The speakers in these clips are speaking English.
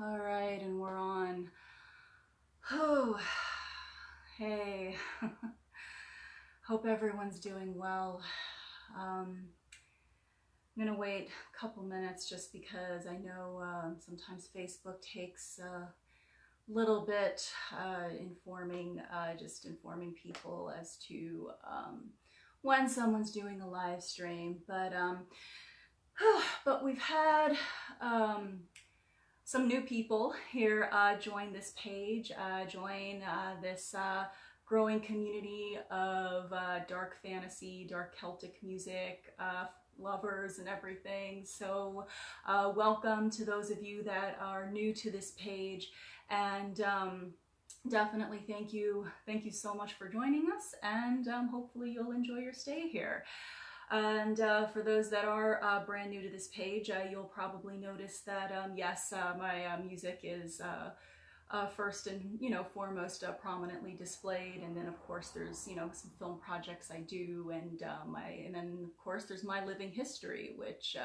All right, and we're on. Oh, hey. Hope everyone's doing well. I'm gonna wait a couple minutes just because I know sometimes Facebook takes a little bit informing people as to when someone's doing a live stream. But we've had some new people here join this page, join this growing community of dark fantasy, dark Celtic music lovers and everything. So welcome to those of you that are new to this page, and definitely thank you so much for joining us, and hopefully you'll enjoy your stay here. And for those that are brand new to this page, you'll probably notice that yes, my music is first and foremost prominently displayed, and then of course there's some film projects I do, and then of course there's my living history, which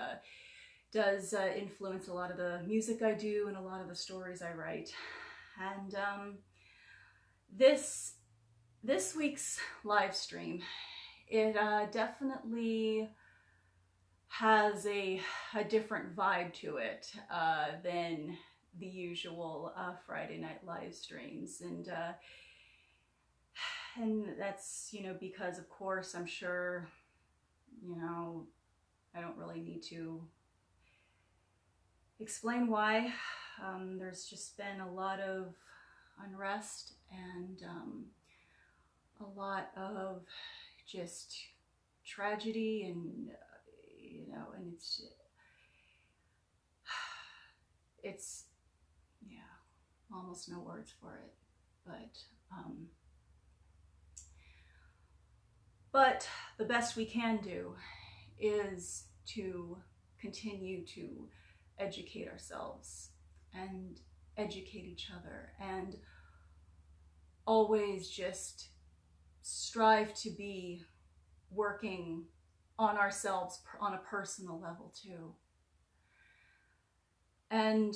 does influence a lot of the music I do and a lot of the stories I write. And this week's live stream, it definitely has a different vibe to it than the usual Friday night live streams, and that's because of course I'm sure I don't really need to explain why. There's just been a lot of unrest and a lot of just tragedy, and and it's yeah, almost no words for it, but the best we can do is to continue to educate ourselves and educate each other, and always just strive to be working on ourselves on a personal level too. And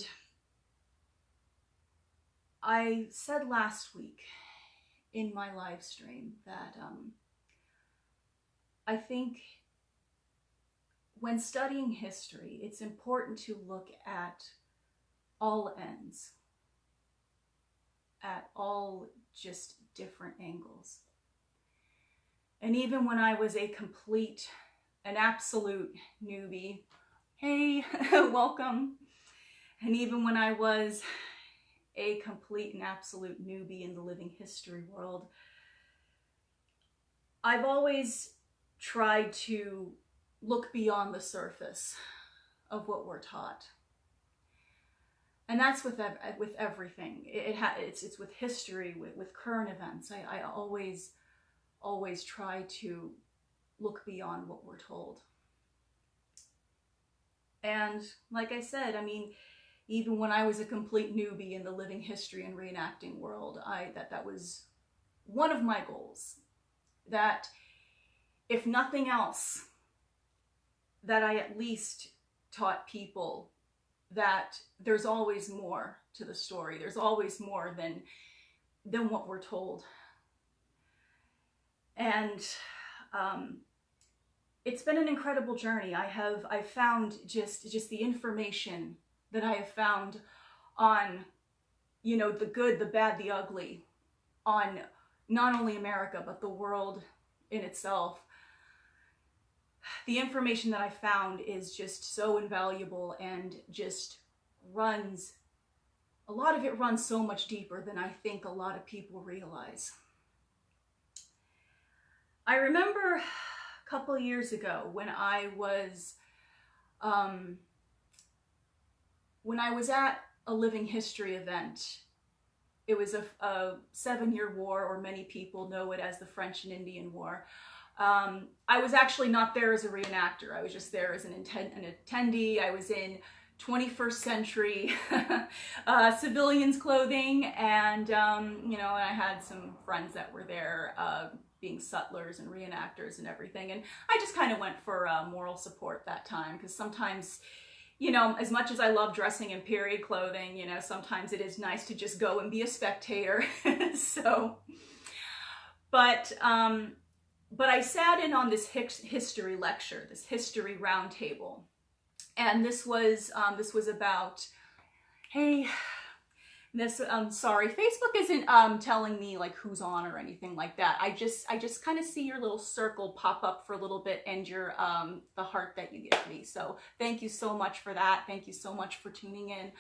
I said last week in my live stream that I think when studying history, it's important to look at all ends, at all just different angles. And even when I was an absolute newbie, hey, welcome. And even when I was a complete and absolute newbie in the living history world, I've always tried to look beyond the surface of what we're taught. And that's with everything. It's with history, with current events. I always try to look beyond what we're told. And like I said, I mean, even when I was a complete newbie in the living history and reenacting world, that was one of my goals. That if nothing else, that I at least taught people that there's always more to the story. There's always more than what we're told. And it's been an incredible journey. I've found just the information that I have found on, the good, the bad, the ugly, on not only America, but the world in itself. The information that I found is just so invaluable, and just a lot of it runs so much deeper than I think a lot of people realize. I remember a couple of years ago when I was at a living history event. It was a 7-year war, or many people know it as the French and Indian War. I was actually not there as a reenactor. I was just there as an attendee. I was in 21st century civilians clothing, and I had some friends that were there being sutlers and reenactors and everything. And I just kind of went for moral support that time, because sometimes you know, as much as I love dressing in period clothing, you know, sometimes it is nice to just go and be a spectator. So, but I sat in on this history lecture, this history roundtable, and this was about, hey, this sorry, Facebook isn't telling me like who's on or anything like that. I just kind of see your little circle pop up for a little bit and your the heart that you give me. So thank you so much for that. Thank you so much for tuning in.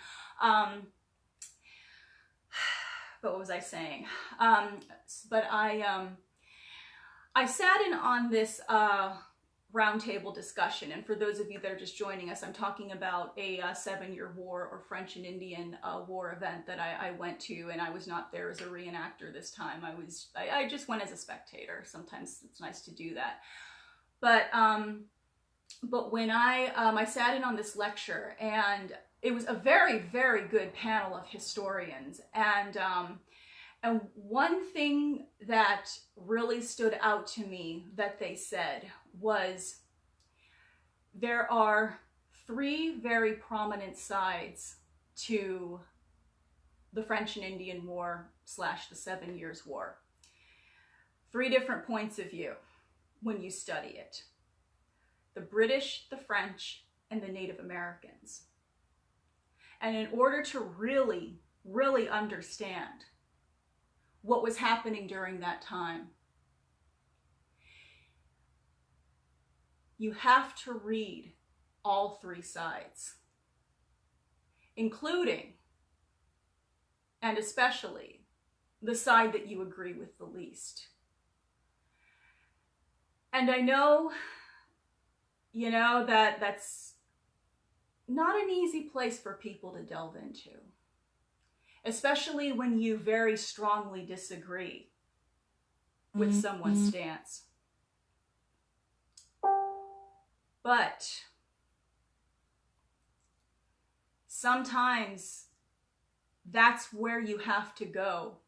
But what was I saying? But I sat in on this roundtable discussion, and for those of you that are just joining us, I'm talking about a 7-year war or French and Indian war event that I went to, and I was not there as a reenactor this time. I just went as a spectator. Sometimes it's nice to do that. But when I sat in on this lecture, and it was a very, very good panel of historians, and one thing that really stood out to me that they said was there are 3 very prominent sides to the French and Indian War / the 7 Years' War. 3 different points of view when you study it. The British, the French, and the Native Americans. And in order to really, really understand what was happening during that time, you have to read all 3 sides, including and especially the side that you agree with the least. And I know, you know, that's not an easy place for people to delve into, especially when you very strongly disagree with someone's stance. But sometimes that's where you have to go.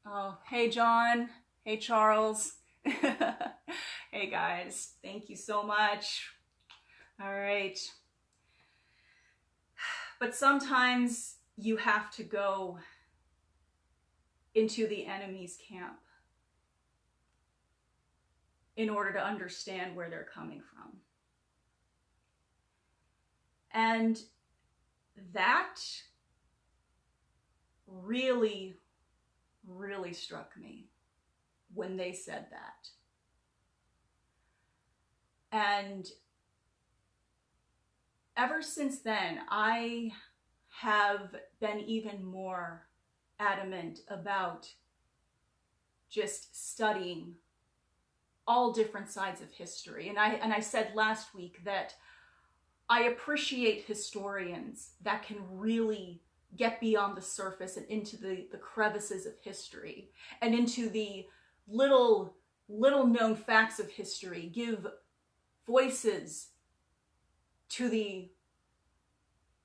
Oh, hey John, hey Charles. Hey guys, thank you so much. All right. But sometimes you have to go into the enemy's camp in order to understand where they're coming from. And that really, really struck me when they said that. And ever since then, I have been even more adamant about just studying all different sides of history. And I said last week that I appreciate historians that can really get beyond the surface and into the crevices of history and into the little known facts of history, give voices to the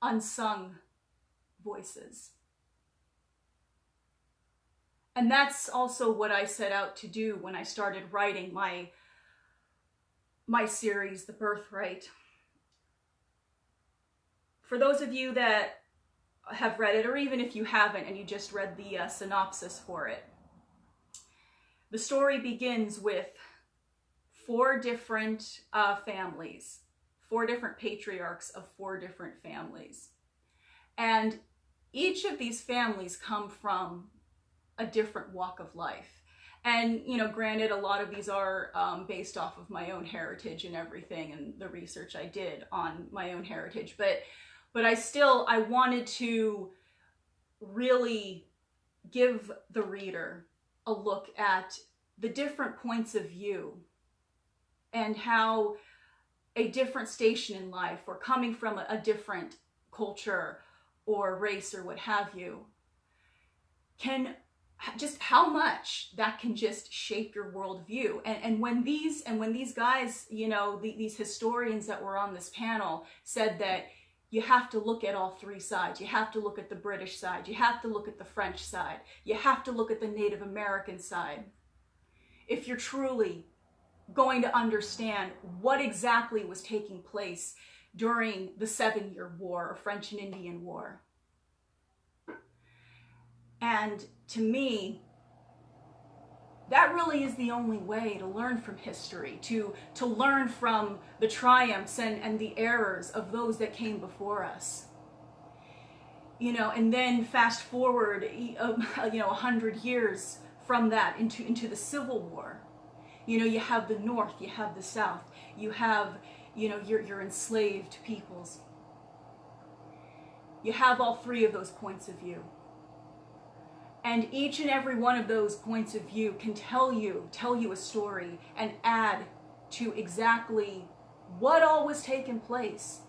unsung voices. And that's also what I set out to do when I started writing my series, The Birthright. For those of you that have read it, or even if you haven't and you just read the synopsis for it, the story begins with 4 different families, 4 different patriarchs of 4 different families. And each of these families come from a different walk of life. And, you know, granted, a lot of these are based off of my own heritage and everything, and the research I did on my own heritage. But I wanted to really give the reader a look at the different points of view and how a different station in life, or coming from a different culture or race or what have you, can just how much that can just shape your worldview. And when these guys, you know, these historians that were on this panel said that you have to look at all 3 sides. You have to look at the British side. You have to look at the French side. You have to look at the Native American side. If you're truly going to understand what exactly was taking place during the 7-Year War or French and Indian War. And to me, that really is the only way to learn from history, to learn from the triumphs and the errors of those that came before us. And then fast forward, 100 years from that into the Civil War. You have the North, you have the South, you have, your enslaved peoples. You have all three of those points of view. And each and every one of those points of view can tell you a story and add to exactly what all was taking place.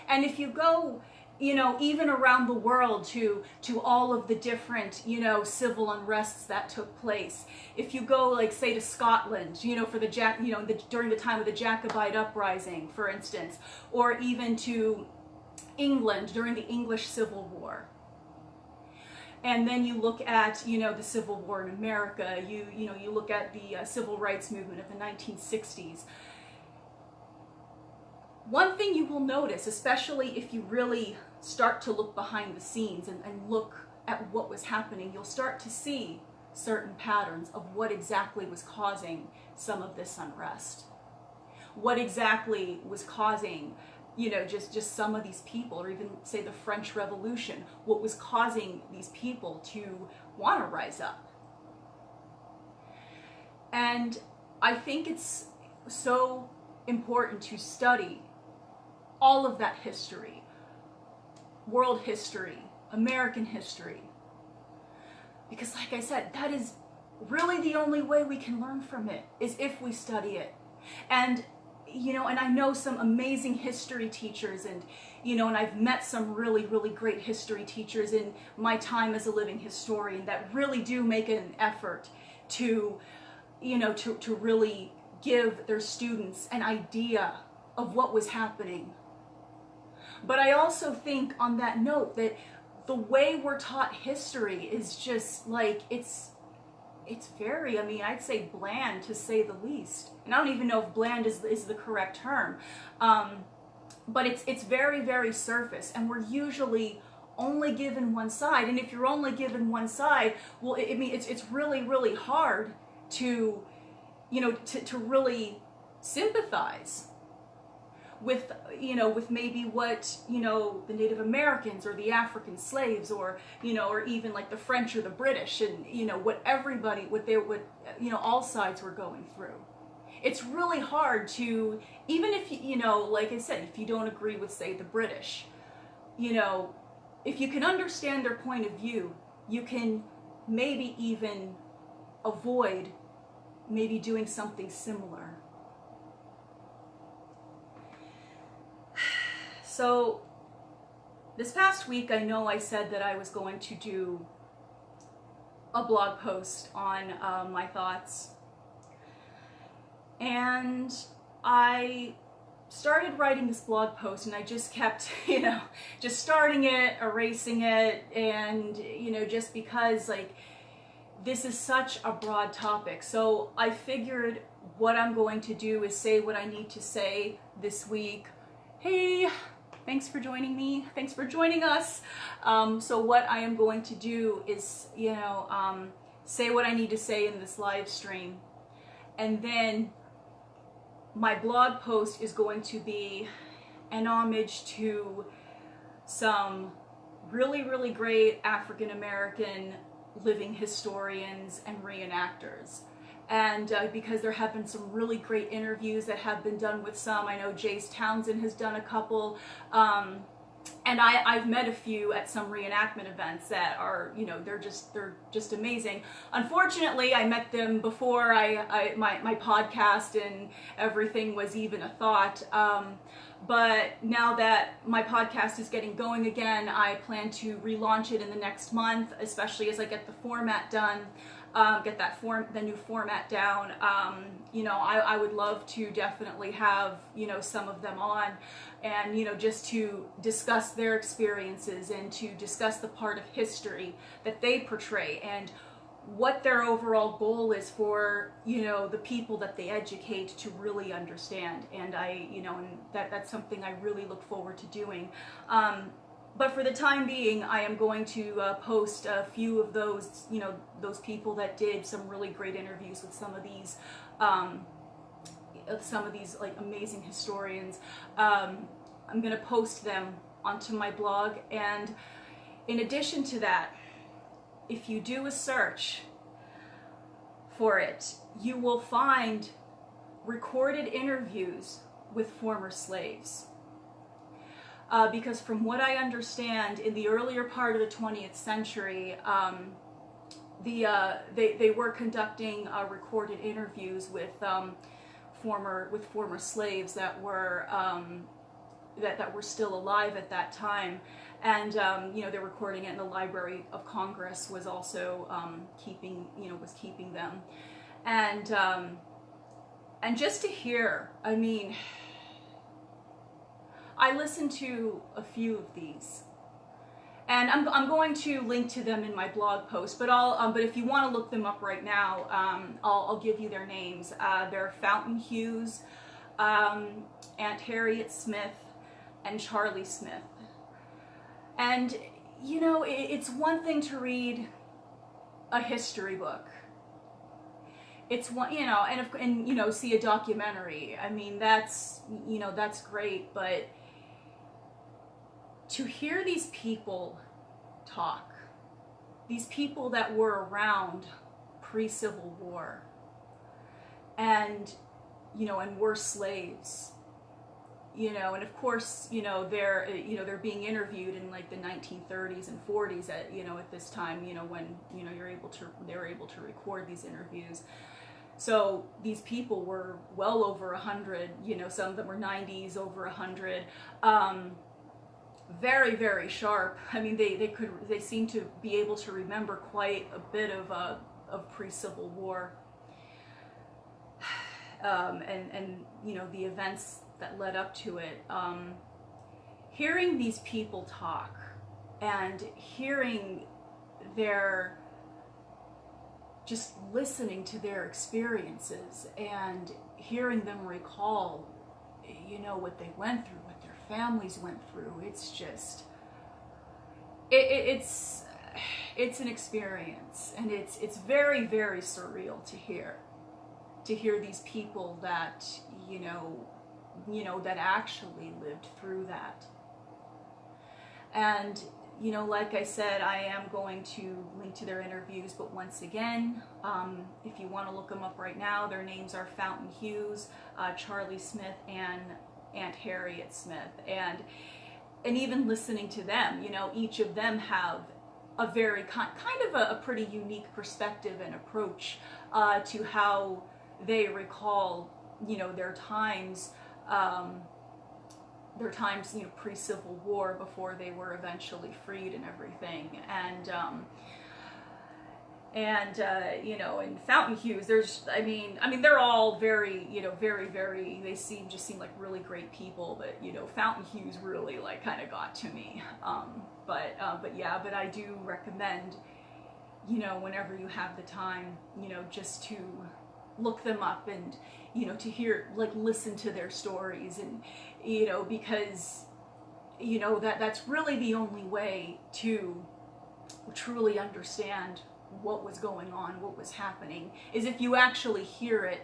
And if you go, even around the world to all of the different, civil unrests that took place. If you go, like, say, to Scotland, for during the time of the Jacobite uprising, for instance, or even to England during the English Civil War. And then you look at, the Civil War in America. You look at the Civil Rights Movement of the 1960s. One thing you will notice, especially if you really start to look behind the scenes and look at what was happening, you'll start to see certain patterns of what exactly was causing some of this unrest. What exactly was causing, just some of these people, or even say the French Revolution, what was causing these people to want to rise up. And I think it's so important to study all of that history, world history, American history, because, like I said, that is really the only way we can learn from it, is if we study it. And and I know some amazing history teachers, and and I've met some really, really great history teachers in my time as a living historian that really do make an effort to to really give their students an idea of what was happening. But I also think, on that note, that the way we're taught history is just like, it's very, I'd say bland, to say the least. And I don't even know if bland is the correct term. But it's very, very surface, and we're usually only given one side. And if you're only given one side, well, it's really, really hard to, to really sympathize with, with maybe what, the Native Americans or the African slaves, or, or even like the French or the British, and, what all sides were going through. It's really hard to, even if, like I said, if you don't agree with, say, the British, if you can understand their point of view, you can maybe even avoid maybe doing something similar. So this past week, I know I said that I was going to do a blog post on my thoughts. And I started writing this blog post, and I just kept, just starting it, erasing it, and, just because, like, this is such a broad topic. So I figured what I'm going to do is say what I need to say this week. Hey, thanks for joining me. Thanks for joining us. So what I am going to do is, say what I need to say in this live stream. And then my blog post is going to be an homage to some really, really great African American living historians and reenactors. And because there have been some really great interviews that have been done with some. I know Jace Townsend has done a couple. And I've met a few at some reenactment events that are, they're just amazing. Unfortunately, I met them before my podcast and everything was even a thought. But now that my podcast is getting going again, I plan to relaunch it in the next month, especially as I get the format done. Get the new format down. I would love to definitely have, some of them on, and, just to discuss their experiences and to discuss the part of history that they portray and what their overall goal is for, you know, the people that they educate to really understand. And and that's something I really look forward to doing. But for the time being, I am going to post a few of those, you know, those people that did some really great interviews with some of these like amazing historians. I'm going to post them onto my blog. And in addition to that, if you do a search for it, you will find recorded interviews with former slaves. Because from what I understand, in the earlier part of the 20th century, they were conducting recorded interviews with former slaves that were that were still alive at that time. And they're recording it, and the Library of Congress was also keeping them. And just to hear, I mean, I listened to a few of these, and I'm going to link to them in my blog post. But but if you want to look them up right now, I'll give you their names. They're Fountain Hughes, Aunt Harriet Smith, and Charlie Smith. And, you know, it's one thing to read a history book. It's one, you know, and see a documentary. I mean, that's great, but to hear these people talk, these people that were around pre-Civil War, and were slaves, and of course, they're being interviewed in like the 1930s and 40s at this time, when, they were able to record these interviews. So these people were well over 100, some of them were 90s, over 100, very, very sharp. I mean, they seem to be able to remember quite a bit of pre-Civil War, and the events that led up to it. Hearing these people talk and hearing just listening to their experiences and hearing them recall, what they went through, what their families went through. It's just, it's an experience, and it's very, very surreal to hear these people that, that actually lived through that. And, like I said, I am going to link to their interviews, but once again, if you want to look them up right now, their names are Fountain Hughes, Charlie Smith, and Aunt Harriet Smith. And even listening to them, each of them have a very kind of a pretty unique perspective and approach to how they recall, their times, pre-Civil War, before they were eventually freed and everything. And Fountain Hughes, they're all very, very, very, they seem like really great people, but, Fountain Hughes really, kind of got to me. But I do recommend, whenever you have the time, just to look them up and, to hear, listen to their stories, and, because, that's really the only way to truly understand what was going on, what was happening, is if you actually hear it,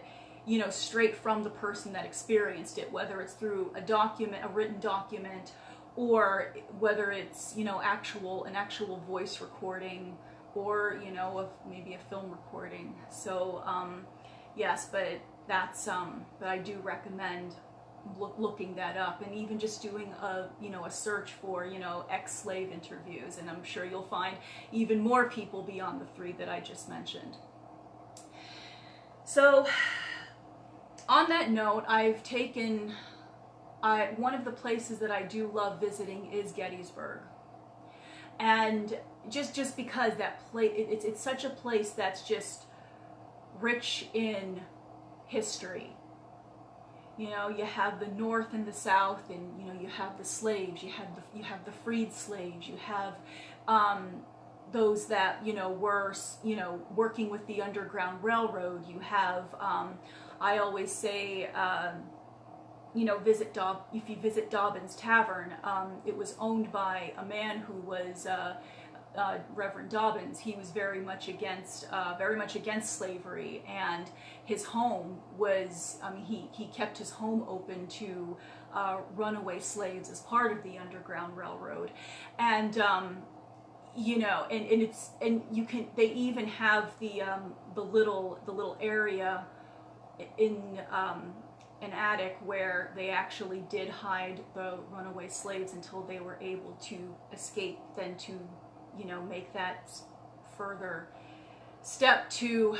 straight from the person that experienced it, whether it's through a written document, or whether it's, an actual voice recording, or, maybe a film recording. So, yes, but but I do recommend looking that up, and even just doing a search for, ex-slave interviews, and I'm sure you'll find even more people beyond the three that I just mentioned. So, on that note, one of the places that I do love visiting is Gettysburg. And just because that place, it's such a place that's just rich in history. You have the North and the South, and you have the slaves, you have the freed slaves, you have those that, you know, were, you know, working with the Underground Railroad. You have, I always say, you know, if you visit Dobbin's Tavern, it was owned by a man who was Reverend Dobbins. He was very much against slavery, and his home was, he kept his home open to runaway slaves as part of the Underground Railroad. And you know, and they even have the little area in an attic where they actually did hide the runaway slaves until they were able to escape, then to, you know, make that further step to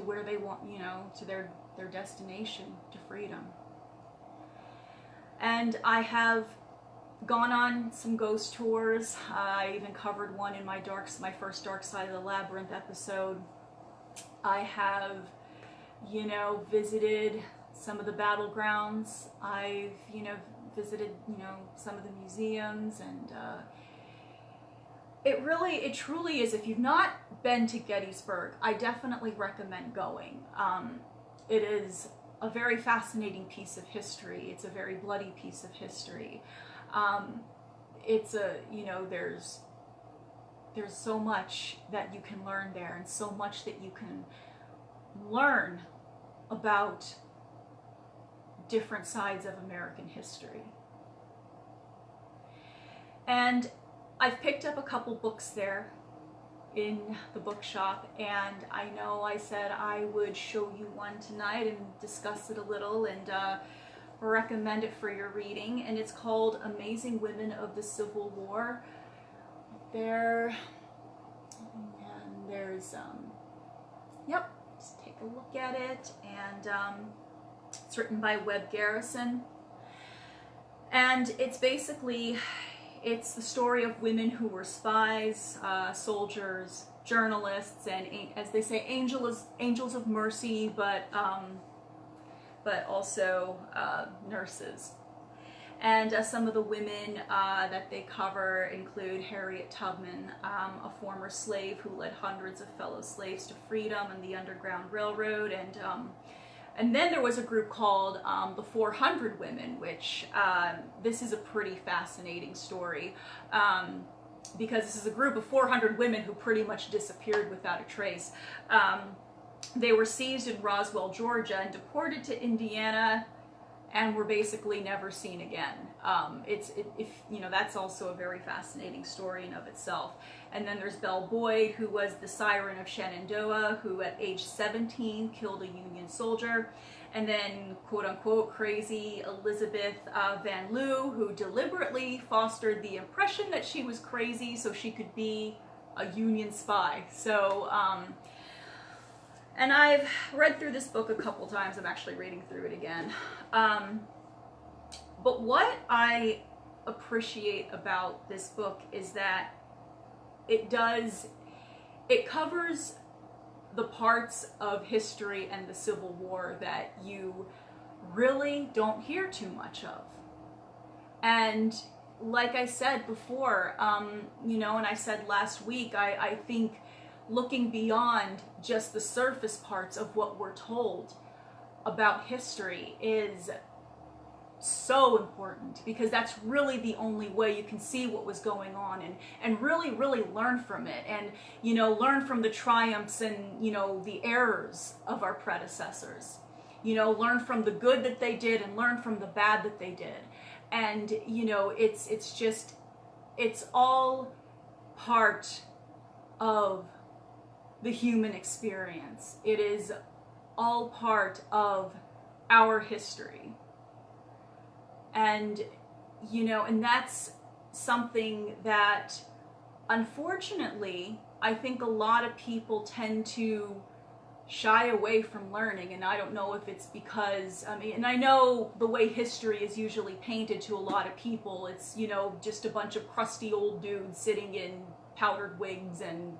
where they want, you know, to their destination, to freedom. And I have gone on some ghost tours. I even covered one in my first Dark Side of the Labyrinth episode. I have, you know, visited some of the battlegrounds. I've, you know, visited, you know, some of the museums, and it truly is, if you've not been to Gettysburg, I definitely recommend going. It is a very fascinating piece of history. It's a very bloody piece of history. It's a, you know, there's so much that you can learn there, and so much that you can learn about different sides of American history. And I've picked up a couple books there in the bookshop, and I know I said I would show you one tonight and discuss it a little and recommend it for your reading. And it's called Amazing Women of the Civil War. There, and there's, yep, just take a look at it. And it's written by Webb Garrison. And it's basically, it's the story of women who were spies, soldiers, journalists, and, as they say, angels of mercy, but also nurses. And some of the women that they cover include Harriet Tubman, a former slave who led hundreds of fellow slaves to freedom in the Underground Railroad. And then there was a group called the 400 Women, which this is a pretty fascinating story, because this is a group of 400 women who pretty much disappeared without a trace. They were seized in Roswell, Georgia, and deported to Indiana, and were basically never seen again. You know, that's also a very fascinating story in of itself. And then there's Belle Boyd, who was the Siren of Shenandoah, who at age 17 killed a Union soldier. And then, quote-unquote, crazy Elizabeth Van Lew, who deliberately fostered the impression that she was crazy so she could be a Union spy. So, and I've read through this book a couple times. I'm actually reading through it again. But what I appreciate about this book is that it covers the parts of history and the Civil War that you really don't hear too much of. And like I said before, you know, and I said last week, I think looking beyond just the surface parts of what we're told about history is so important, because that's really the only way you can see what was going on and really learn from it, and, you know, learn from the triumphs and, you know, the errors of our predecessors, you know, learn from the good that they did and learn from the bad that they did. And, you know, it's all part of the human experience. It is all part of our history. And, you know, and that's something that, unfortunately, I think a lot of people tend to shy away from learning. And I don't know if it's because, I mean, and I know the way history is usually painted to a lot of people, it's, you know, just a bunch of crusty old dudes sitting in powdered wigs and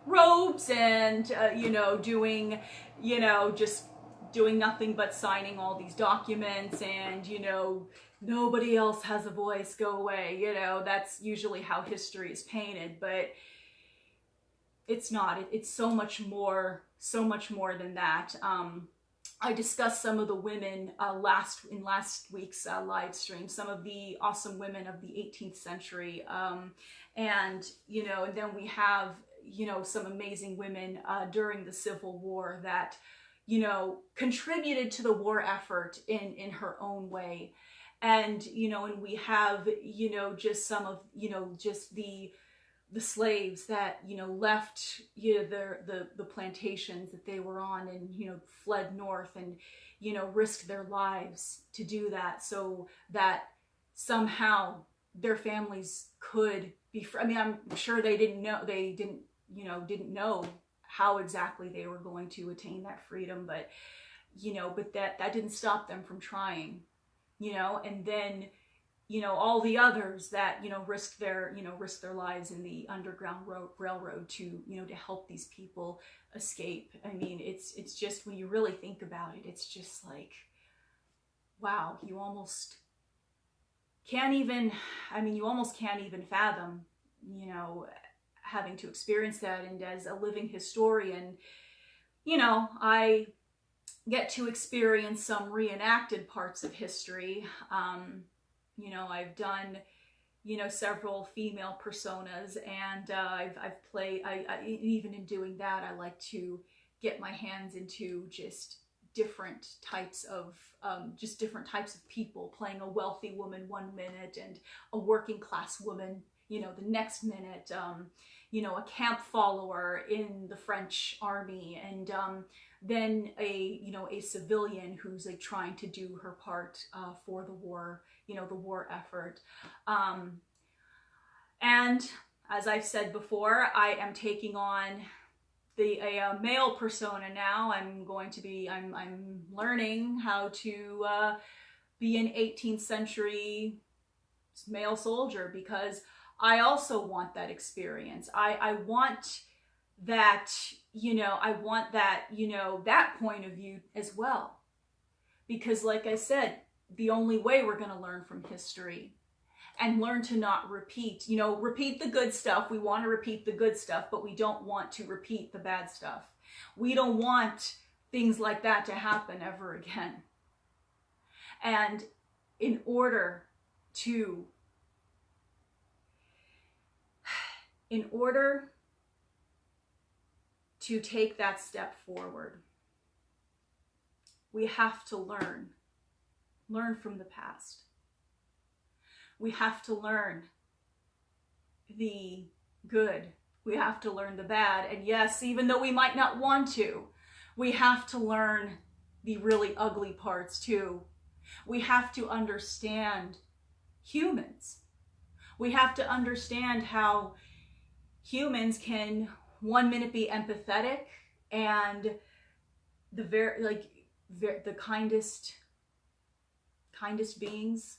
robes and, you know, just doing nothing but signing all these documents, and, you know, nobody else has a voice, go away. You know, that's usually how history is painted. But, it's not. It's so much more than that. I discussed some of the women last week's live stream, some of the awesome women of the 18th century, and and then we have some amazing women during the Civil War that contributed to the war effort in her own way, and and we have just some of just the slaves that left the plantations that they were on and fled north and risked their lives to do that, so that somehow their families could be I mean, I'm sure they didn't know how exactly they were going to attain that freedom, but but that didn't stop them from trying, and then all the others that risked their lives in the Underground Railroad to to help these people escape. I mean, it's just, when you really think about it, it's just like, wow, you almost can't even fathom having to experience that. And as a living historian, I get to experience some reenacted parts of history. I've done, several female personas, and I've played, even in doing that, I like to get my hands into just different types of people, playing a wealthy woman one minute and a working class woman, the next minute, a camp follower in the French army, and then a civilian who's like trying to do her part for the war, the war effort. And as I've said before, I am taking on a male persona now. I'm learning how to be an 18th century male soldier, because I also want that experience. I want that, that point of view as well. Because like I said, the only way we're going to learn from history and learn to not repeat the good stuff. We want to repeat the good stuff, but we don't want to repeat the bad stuff. We don't want things like that to happen ever again. And in order to take that step forward, we have to learn from the past. We have to learn the good. We have to learn the bad. And yes, even though we might not want to, we have to learn the really ugly parts too. We have to understand humans. We have to understand how humans can one minute be empathetic and the kindest beings,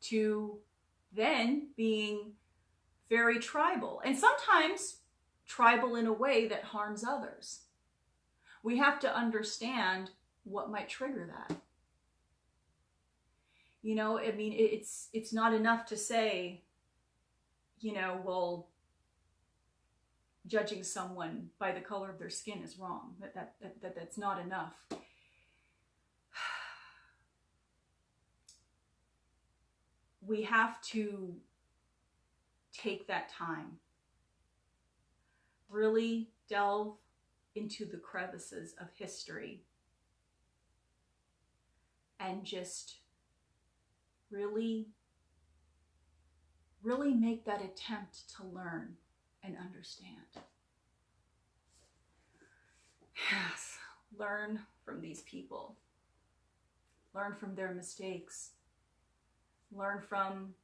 to then being very tribal, and sometimes tribal in a way that harms others. We have to understand what might trigger that. I mean, it's not enough to say, well, judging someone by the color of their skin is wrong. That's not enough. We have to take that time, really delve into the crevices of history, and just really make that attempt to learn and understand. Yes, learn from these people. Learn from their mistakes. Learn from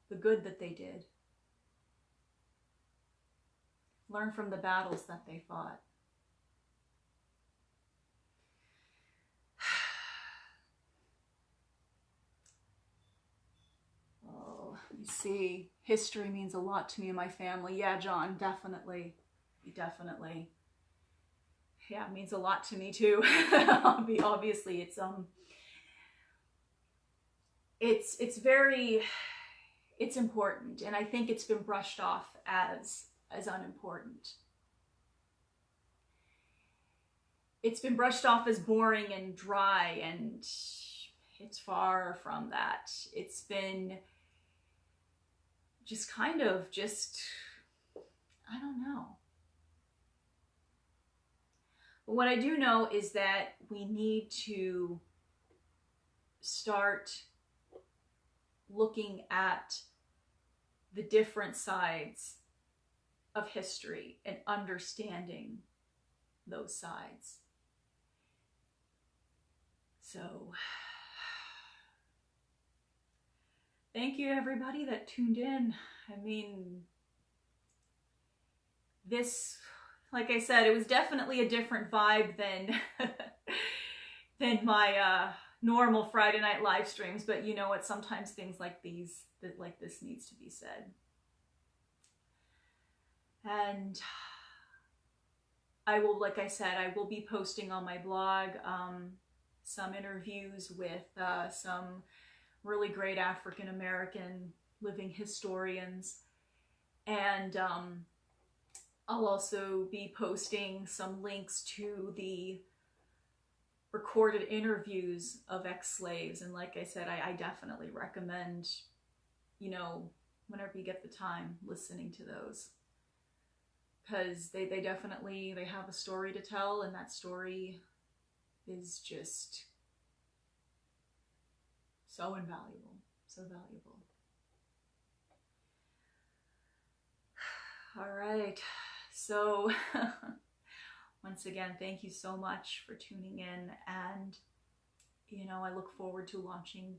the good that they did. Learn from the battles that they fought. Oh, you see, history means a lot to me and my family. Yeah, John, definitely. Definitely. Yeah, it means a lot to me too. Obviously, it's important, and I think it's been brushed off as unimportant. it's been brushed off as boring and dry, and it's far from that. It's been just kind of just, I don't know. But what I do know is that we need to start looking at the different sides of history and understanding those sides. So, thank you everybody that tuned in. I mean, this, like I said, it was definitely a different vibe than than my normal Friday night live streams, but you know what, sometimes things like these, like this needs to be said. And I will, like I said, I will be posting on my blog some interviews with some really great African American living historians, and I'll also be posting some links to the recorded interviews of ex-slaves. And like I said, I definitely recommend, you know, whenever you get the time, listening to those, because they definitely, they have a story to tell, and that story is just so invaluable, so valuable. All right, so once again, thank you so much for tuning in, and you know, I look forward to launching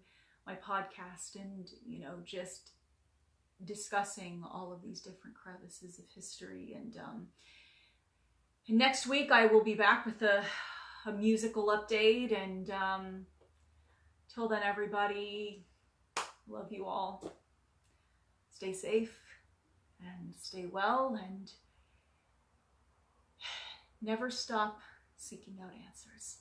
my podcast and, you know, just discussing all of these different crevices of history. And next week I will be back with a musical update, and till then, everybody, love you all. Stay safe and stay well, and never stop seeking out answers.